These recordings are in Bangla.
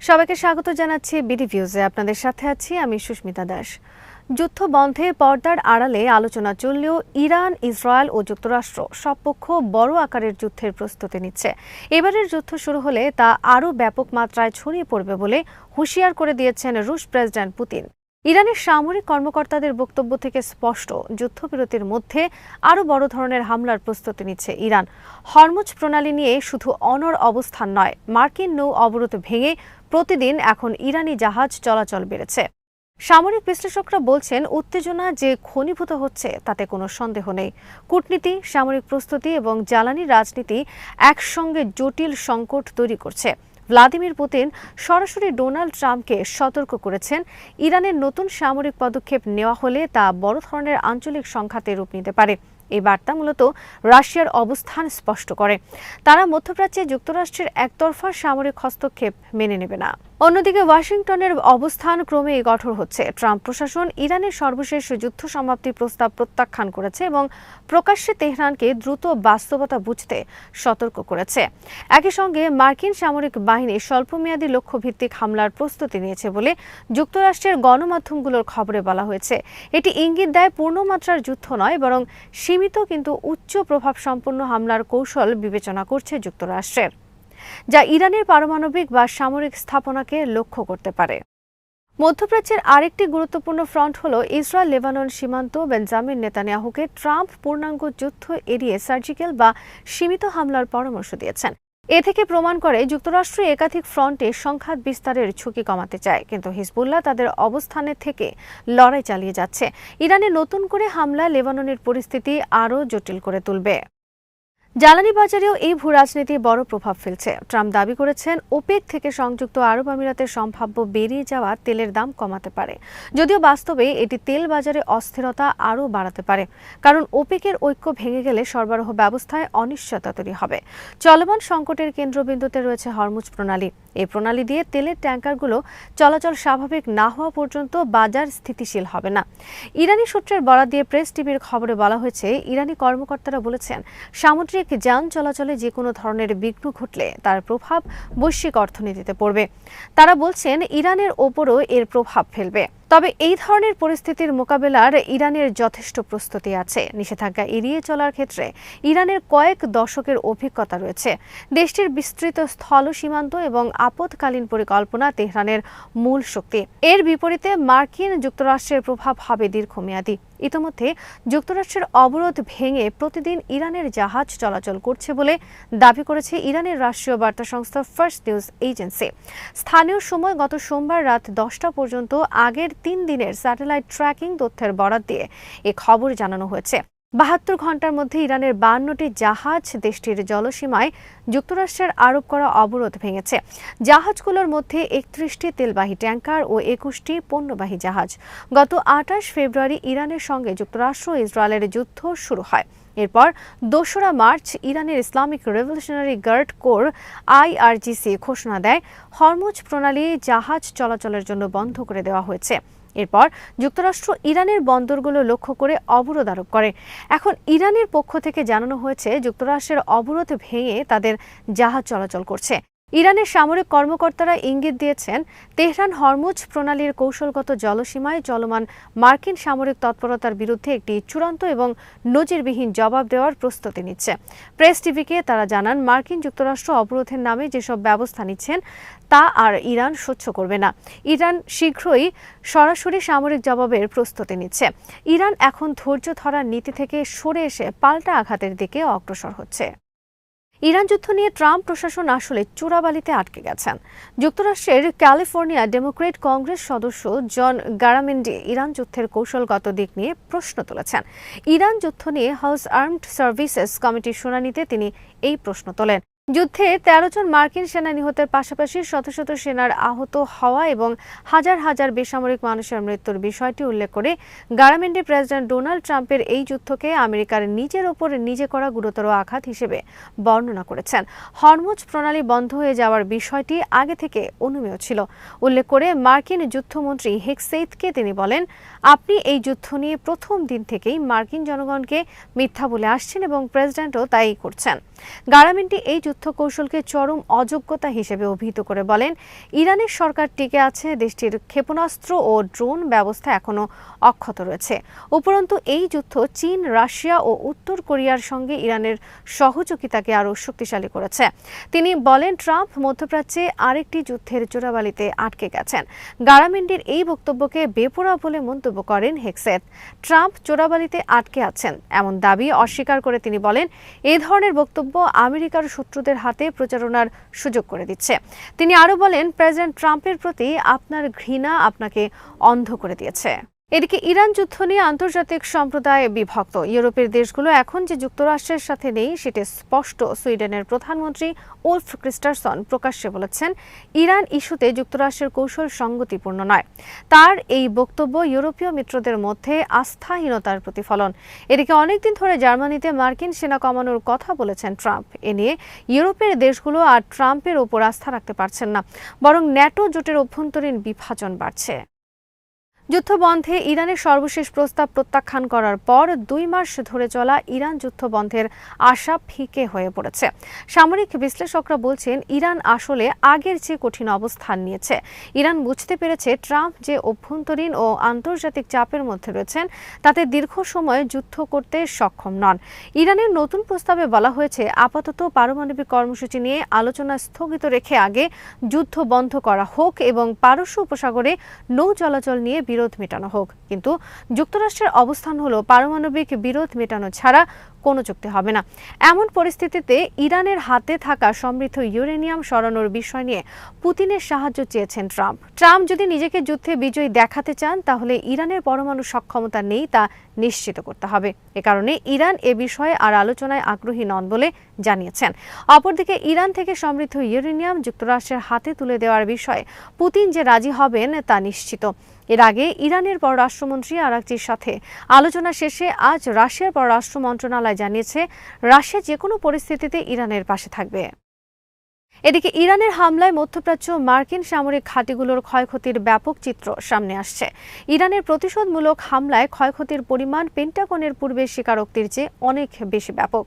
সবাইকে স্বাগত জানাচ্ছি বিডি ভিউজে। আপনাদের সাথে আছি আমি সুস্মিতা দাস। যুদ্ধ বন্ধে পর্দার আড়ালে আলোচনা চললেও ইরান, ইসরায়েল ও যুক্তরাষ্ট্র সব পক্ষ বড় আকারের যুদ্ধের প্রস্তুতি নিচ্ছে। এবারের যুদ্ধ শুরু হলে তা আরও ব্যাপক মাত্রায় ছড়িয়ে পড়বে বলে হুঁশিয়ার করে দিয়েছেন রুশ প্রেসিডেন্ট পুতিন। ইরানের সামরিক কর্মকর্তাদের বক্তব্য থেকে স্পষ্ট, যুদ্ধবিরতির মধ্যে আরও বড় ধরনের হামলার প্রস্তুতি নিচ্ছে ইরান। হরমুজ প্রণালী নিয়ে শুধু অনড় অবস্থান নয়, মার্কিন নৌ অবরোধ ভেঙে প্রতিদিন এখন ইরানি জাহাজ চলাচল বেড়েছে। সামরিক বিশ্লেষকরা বলছেন, উত্তেজনা যে ঘনীভূত হচ্ছে তাতে কোনো সন্দেহ নেই। কূটনীতি, সামরিক প্রস্তুতি এবং জ্বালানি রাজনীতি একসঙ্গে জটিল সংকট তৈরি করছে। ভ্লাদিমির পুতিন সরাসরি ডোনাল্ড ট্রাম্পকে সতর্ক করেছেন, ইরানের নতুন সামরিক পদক্ষেপ নেওয়া হলে তা বড় ধরনের আঞ্চলিক সংঘাতে রূপ নিতে পারে। এই বার্তা মূলত রাশিয়ার অবস্থান স্পষ্ট করে। তারা মধ্যপ্রাচ্যে যুক্তরাষ্ট্রের একতরফা সামরিক হস্তক্ষেপ মেনে নেবে না। অন্যদিকে ওয়াশিংটনের অবস্থান ক্রমেই কঠোর হচ্ছে। ট্রাম্প প্রশাসন ইরানের সর্বশেষ যুদ্ধ সমাপ্তি প্রস্তাব প্রত্যাখ্যান করেছে এবং প্রকাশ্যে তেহরানকে দ্রুত বাস্তবতা বুঝতে সতর্ক করেছে। একই সঙ্গে মার্কিন সামরিক বাহিনী স্বল্পমেয়াদী লক্ষ্যভিত্তিক হামলার প্রস্তুতি নিয়েছে বলে যুক্তরাষ্ট্রের গণমাধ্যমগুলোর খবরে বলা হয়েছে। এটি ইঙ্গিত দেয় পূর্ণমাত্রার যুদ্ধ নয়, বরং সীমিত কিন্তু উচ্চ প্রভাব সম্পন্ন হামলার কৌশল বিবেচনা করছে যুক্তরাষ্ট্রের, যা ইরানের পারমাণবিক বা সামরিক স্থাপনাকে লক্ষ্য করতে পারে। মধ্যপ্রাচ্যের আরেকটি গুরুত্বপূর্ণ ফ্রন্ট হল ইসরায়েল লেবানন সীমান্ত। বেঞ্জামিন নেতানিয়াহুকে ট্রাম্প পূর্ণাঙ্গ যুদ্ধ এড়িয়ে সার্জিক্যাল বা সীমিত হামলার পরামর্শ দিয়েছেন। এ থেকে প্রমাণ করে যুক্তরাষ্ট্র একাধিক ফ্রন্টে সংঘাত বিস্তারের ঝুঁকি কমাতে চায়, কিন্তু হিজবুল্লাহ তাদের অবস্থানে থেকে লড়াই চালিয়ে যাচ্ছে। ইরানে নতুন করে হামলা লেবাননের পরিস্থিতি আরও জটিল করে তুলবে। জ্বালানি বাজারেও এই ভূরাজনীতি বড় প্রভাব ফেলছে। ট্রাম্প দাবি করেছেন, ওপেক থেকে সংযুক্ত আরব আমিরাতের সম্ভাব্য বেরিয়ে যাওয়া তেলের দাম কমাতে পারে, যদিও বাস্তবে এটি তেল বাজারে অস্থিরতা আরও বাড়াতে পারে। কারণ ওপেকের ঐক্য ভেঙে গেলে সরবরাহ ব্যবস্থায় অনিশ্চয়তা তৈরি হবে। চলমান সংকটের কেন্দ্রবিন্দুতে রয়েছে হরমুজ প্রণালী। এই প্রণালী দিয়ে তেলের ট্যাঙ্কারগুলো চলাচল স্বাভাবিক না হওয়া পর্যন্ত বাজার স্থিতিশীল হবে না। ইরানি সূত্রের বরাত দিয়ে প্রেস টিভির খবরে বলা হয়েছে, ইরানি কর্মকর্তারা বলেছেন, সামুদ্রিক যান চলাচলে যে কোনো ধরনের বিঘ্ন ঘটলে তার প্রভাব বৈশ্বিক অর্থনীতিতে পড়বে। তারা বলছেন, ইরানের ওপরও এর প্রভাব ফেলবে। তবে এই ধরনের পরিস্থিতির মোকাবেলার ইরানের যথেষ্ট প্রস্তুতি আছে। নিষেধাজ্ঞা এড়িয়ে চলার ক্ষেত্রে ইরানের কয়েক দশকের অভিজ্ঞতা রয়েছে। দেশটির বিস্তৃত স্থল সীমান্ত এবং আপৎকালীন পরিকল্পনা তেহরানের মূল শক্তি। এর বিপরীতে মার্কিন যুক্তরাষ্ট্রের প্রভাব হবে দীর্ঘমেয়াদী। ইতিমধ্যে যুক্তরাষ্ট্রের অবরোধ ভেঙে প্রতিদিন ইরানের জাহাজ চলাচল করছে বলে দাবি করেছে ইরানের রাষ্ট্রীয় বার্তা সংস্থা ফার্স্ট নিউজ এজেন্সি। স্থানীয় সময় গত সোমবার রাত 10টা পর্যন্ত আগের 3 দিনের স্যাটেলাইট ট্র্যাকিং তথ্যের বরাত দিয়ে এ খবর জানানো হয়েছে। 72 ঘন্টার মধ্যে ইরানের 52টি জাহাজ দেশটির জলসীমায় যুক্তরাষ্ট্রের আরোপ করা অবরোধ ভেঙেছে। জাহাজগুলোর মধ্যে 31টি তেলবাহী ট্যাঙ্কার ও 21টি পণ্যবাহী জাহাজ। গত 28 ফেব্রুয়ারি ইরানের সঙ্গে যুক্তরাষ্ট্র ও ইসরায়েলের যুদ্ধ শুরু হয়। এরপর 2রা মার্চ ইরানের Islamic revolutionary guard corps IRGC ঘোষণা দেয়, হরমুজ প্রণালী জাহাজ চলাচলের জন্য বন্ধ করে দেওয়া হয়েছে। এরপর যুক্তরাষ্ট্র ইরানের বন্দরগুলো লক্ষ্য করে অবরোধ আরোপ করে। এখন ইরানের পক্ষ থেকে জানানো হয়েছে, যুক্তরাষ্ট্রের অবরোধ ভেঙে তাদের জাহাজ চলাচল করছে। ইরানের সামরিক কর্মকর্তারা ইঙ্গিত দিয়েছেন, তেহরান হরমুজ প্রণালীর কৌশলগত জলসীমায় চলমান মার্কিন সামরিক তৎপরতার বিরুদ্ধে একটি চূড়ান্ত এবং নজিরবিহীন জবাব দেওয়ার প্রস্তুতি নিচ্ছে। প্রেস টিভিকে তারা জানান, মার্কিন যুক্তরাষ্ট্র অবরোধের নামে যেসব ব্যবস্থা নিচ্ছেন তা আর ইরান সহ্য করবে না। ইরান শীঘ্রই সরাসরি সামরিক জবাবের প্রস্তুতি নিচ্ছে। ইরান এখন ধৈর্য ধরার নীতি থেকে সরে এসে পাল্টা আঘাতের দিকে অগ্রসর হচ্ছে। ইরান যুদ্ধ নিয়ে ট্রাম্প প্রশাসন আসলে চূড়াবালিতে আটকে গেছেন। যুক্তরাষ্ট্রের ক্যালিফোর্নিয়া ডেমোক্রেট কংগ্রেস সদস্য জন গারামেন্ডি ইরান যুদ্ধের কৌশলগত দিক নিয়ে প্রশ্ন তুলেছেন। ইরান যুদ্ধ নিয়ে হাউস আর্মড সার্ভিসেস কমিটির শুনানিতে তিনি এই প্রশ্ন তোলেন। যুদ্ধে 13 জন মার্কিন সেনা নিহতের পাশাপাশি শত শত সেনার আহত হওয়া এবং হাজার হাজার বেসামরিক মানুষের মৃত্যুর বিষয়টি উল্লেখ করে গারামেন্ডি প্রেসিডেন্ট ডোনাল্ড ট্রাম্পের এই যুদ্ধকে আমেরিকার নিজের ওপর নিজে করা গুরুতর আঘাত হিসেবে বর্ণনা করেছেন। হরমুজ প্রণালী বন্ধ হয়ে যাওয়ার বিষয়টি আগে থেকে অনুমেয় ছিল। উল্লেখ করে মার্কিন যুদ্ধমন্ত্রী হেক্সেইথকে তিনি বলেন, আপনি এই যুদ্ধ নিয়ে প্রথম দিন থেকেই মার্কিন জনগণকে মিথ্যা বলে আসছেন এবং প্রেসিডেন্টও তাই করছেন। গারামেন্ডি এই যুদ্ধ যুদ্ধ কৌশলকে চরম অযোগ্যতা হিসেবে অভিহিত করে বলেন, ইরানের সরকার টিকে আছে, দেশটির ক্ষেপণাস্ত্র ও ড্রোন ব্যবস্থা এখনও অক্ষত রয়েছে। উপরন্তু এই যুদ্ধ চীন, রাশিয়া ও উত্তর কোরিয়ার সঙ্গে ইরানের সহযোগিতাকে আরও শক্তিশালী করেছে। তিনি বলেন, ট্রাম্প মধ্যপ্রাচ্যে আরেকটি যুদ্ধের চোরাবালিতে আটকে গেছেন। গারামেন্ডির এই বক্তব্যকে বেপরোয়া বলে মন্তব্য করেন হেক্সেথ। ট্রাম্প চোরাবালিতে আটকে আছেন এমন দাবি অস্বীকার করে তিনি বলেন, এই ধরনের বক্তব্য আমেরিকার শত্রুদের হাতে প্রচারণার সুযোগ করে দিচ্ছে। তিনি আরও বলেন, প্রেসিডেন্ট ট্রাম্পের প্রতি আপনার ঘৃণা আপনাকে অন্ধ করে দিয়েছে। এদিকে ইরান যুদ্ধ নিয়ে আন্তর্জাতিক সম্প্রদায় বিভক্ত। ইউরোপের দেশগুলো এখন যে যুক্তরাষ্ট্রের সাথে নেই সেটি স্পষ্ট। সুইডেনের প্রধানমন্ত্রী উলফ ক্রিস্টারসন প্রকাশ্যে বলেছেন, ইরান ইস্যুতে যুক্তরাষ্ট্রের কৌশল সঙ্গতিপূর্ণ নয়। তার এই বক্তব্য ইউরোপীয় মিত্রদের মধ্যে আস্থাহীনতার প্রতিফলন। এদিকে অনেকদিন ধরে জার্মানিতে মার্কিন সেনা কমানোর কথা বলেছেন ট্রাম্প। এ নিয়ে ইউরোপের দেশগুলো আর ট্রাম্পের ওপর আস্থা রাখতে পারছেন না, বরং ন্যাটো জোটের অভ্যন্তরীণ বিভাজন বাড়ছে। যুদ্ধবন্ধে ইরানের সর্বশেষ প্রস্তাব প্রত্যাখ্যান করার পর 2 মাস ধরে চলা ইরান যুদ্ধবন্ধের আশা ফিকে হয়ে পড়েছে। সামরিক বিশ্লেষকরা বলছেন, ইরান আসলে আগের চেয়ে কঠিন অবস্থান নিয়েছে। ইরান বুঝতে পেরেছে ট্রাম্প যে অভ্যন্তরীণ ও আন্তর্জাতিক চাপের মধ্যে রয়েছেন তাতে দীর্ঘ সময় যুদ্ধ করতে সক্ষম নন। ইরানের নতুন প্রস্তাবে বলা হয়েছে, আপাতত পারমাণবিক কর্মসূচি নিয়ে আলোচনা স্থগিত রেখে আগে যুদ্ধ বন্ধ করা হোক এবং পারস্য উপসাগরে নৌ চলাচল নিয়ে বিরোধ মেটানো হোক। কিন্তু যুক্তরাষ্ট্রের অবস্থান হলো, পারমাণবিক বিরোধ মেটানো ছাড়া কোনো চুক্তি হবে না। এমন পরিস্থিতিতে ইরানের হাতে থাকা সমৃদ্ধ ইউরেনিয়াম সরানোর বিষয় নিয়ে পুতিনের সাহায্য চেয়েছেন ট্রাম্প। ট্রাম্প যদি নিজেকে যুদ্ধে বিজয়ী দেখাতে চান তাহলে ইরানের পরমাণু সক্ষমতা নেই তা নিশ্চিত করতে হবে। এ কারণে ইরান এ বিষয়ে আর আলোচনায় আগ্রহী নন বলে জানিয়েছেন। অপরদিকে ইরান থেকে সমৃদ্ধ ইউরেনিয়াম যুক্তরাষ্ট্রের হাতে তুলে দেওয়ার বিষয়ে পুতিন যে রাজি হবেন তা নিশ্চিত। এর আগে ইরানের পররাষ্ট্রমন্ত্রী আরাকচির সাথে আলোচনা শেষে আজ রাশিয়ার পররাষ্ট্র মন্ত্রণালয় জানিয়েছে, রাশিয়া যে কোনো পরিস্থিতিতে ইরানের পাশে থাকবে। এদিকে ইরানের হামলায় মধ্যপ্রাচ্য মার্কিন সামরিক ঘাঁটিগুলোর ক্ষয়ক্ষতির ব্যাপক চিত্র সামনে আসছে। ইরানের প্রতিশোধমূলক হামলায় ক্ষয়ক্ষতির পরিমাণ পেন্টাগনের পূর্বের স্বীকারোক্তির চেয়ে অনেক বেশি ব্যাপক।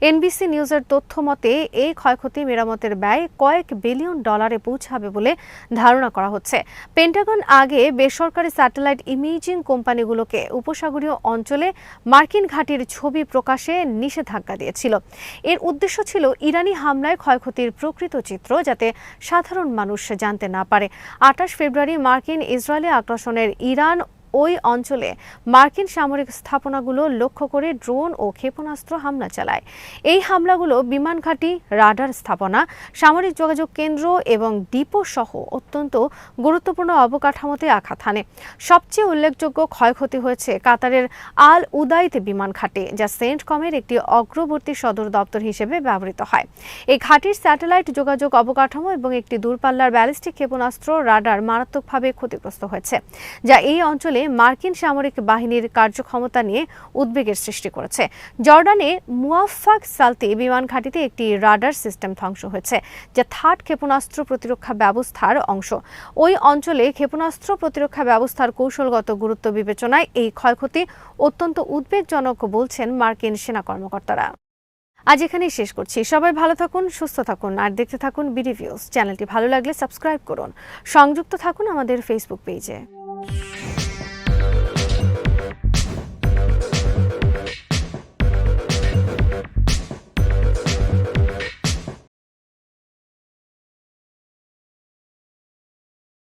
এনবিসি নিউজের তথ্য মতে এই ক্ষয়ক্ষতি মেরামতের ব্যয় কয়েক বিলিয়ন ডলারে পৌঁছাবে বলে ধারণা করা হচ্ছে। পেন্টাগন আগে বেসরকারি স্যাটেলাইট ইমেজিং কোম্পানিগুলোকে উপসাগরীয় অঞ্চলে মার্কিন ঘাঁটির ছবি প্রকাশে নিষেধাজ্ঞা দিয়েছিল। এর উদ্দেশ্য ছিল ইরানি হামলায় ক্ষয়ক্ষতির প্রকৃত চিত্র যাতে সাধারণ মানুষ জানতে না পারে। 28 ফেব্রুয়ারি মার্কিন ইসরায়েলি আগ্রাসনের ইরান ওই অঞ্চলে মার্কিন সামরিক স্থাপনাগুলো লক্ষ্য করে ড্রোন ও ক্ষেপণাস্ত্র হামলা চালায়। এই হামলাগুলো বিমান ঘাঁটি, রাডার স্থাপনা, সামরিক যোগাযোগ কেন্দ্র এবং ডিপো সহ অত্যন্ত গুরুত্বপূর্ণ অবকাঠামোতে আঘাত হানে। সবচেয়ে উল্লেখযোগ্য ক্ষয়ক্ষতি হয়েছে কাতারের আল উদাইদ বিমান ঘাঁটি, যা সেন্টকমের একটি অগ্রবর্তী সদর দপ্তর হিসেবে ব্যবহৃত হয়। এই ঘাঁটির স্যাটেলাইট যোগাযোগ অবকাঠামো এবং একটি দূরপাল্লার ব্যালিস্টিক ক্ষেপণাস্ত্র রাডার মারাত্মকভাবে ক্ষতিগ্রস্ত হয়েছে, যা এই অঞ্চলে মার্কিন সামরিক বাহিনীর কার্যক্ষমতা নিয়ে উদ্বেগের সৃষ্টি করেছে। জর্ডানে মুয়াফফাক সালতি বিমান ঘাঁটিতে একটি রাডার সিস্টেম ধ্বংস হয়েছে, যা থার্ড ক্ষেপণাস্ত্র প্রতিরক্ষা ব্যবস্থার অংশ। ওই অঞ্চলে ক্ষেপণাস্ত্র প্রতিরক্ষা ব্যবস্থার কৌশলগত গুরুত্ব বিবেচনায় এই ক্ষয়ক্ষতি অত্যন্ত উদ্বেগজনক বলছেন মার্কিন সেনা কর্মকর্তারা। আজ এখানেই শেষ করছি। সবাই ভালো থাকুন, সুস্থ থাকুন আর দেখতে থাকুন বিডি ভিউজ। চ্যানেলটি ভালো লাগলে সাবস্ক্রাইব করুন। সংযুক্ত থাকুন আমাদের ফেসবুক পেজে।